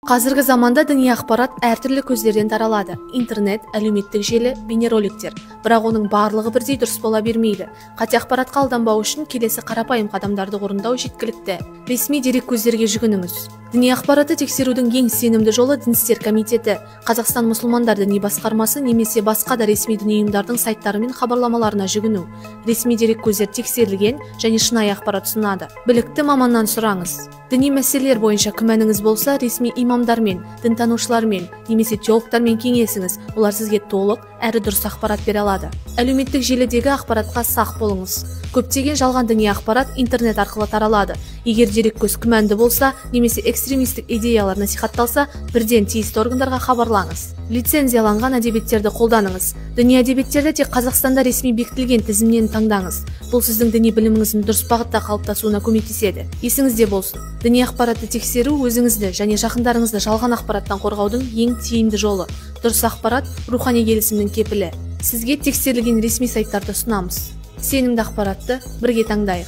Қазіргі заманда діни ақпарат әртүрлі көздерден таралады. Интернет, әлеуметтік желі, бейнероликтер. Бірақ оның барлығы бірдей дұрыс бола бермейді. Қате ақпаратқа алданбау үшін келесі қарапайым қадамдарды орындау жеткілікті. Ресми дерек көздерге жүгініңіз. Діни ақпаратты тексерудің ең сенімді жолы Дін істер комитеті, Қазақстан мұсылмандар діни басқармасы немесе басқа да ресми діни ұйымдардың сайттары мен хабарламаларына жүгіну. Ресми дерек көздер тексерілген және шынайы ақпарат ұсынады. Білікті маманнан сұраңыз. Діни мәселелер бойынша күмәніңіз болса, ресми имамдармен, дінтанушылармен немесе теологтармен кеңесіңіз. Олар сізге толық әрі дұрыс ақпарат бере алады. Әлеуметтік желідегі ақпаратқа сақ болыңыз. Көптеген жалған діни ақпарат интернет арқылы таралады. Егер дереккөз күмәнді болса немесе экстремистік идеялар насихатталса, бірден тиісті органдарға хабарлаңыз. Лицензияланған әдебиеттерді қолданыңыз. Діни әдебиеттерді тек Қазақстанда ресми бекітілген тізімнен таңдаңыз. Бұл сіздің діни біліміңіздің дұрыс бағытта қалыптасуына көмектеседі. Есіңізде болсын, діни ақпаратты тексеру өзіңізді және жақындарыңызды жалған ақпараттан қорғаудың ең тиімді жолы. Дұрыс ақпарат рухани келісімнің кепілі. Сізге тексерілген ресми сайттарды ұсынамыз. Сенімді ақпаратты бірге таңдайық.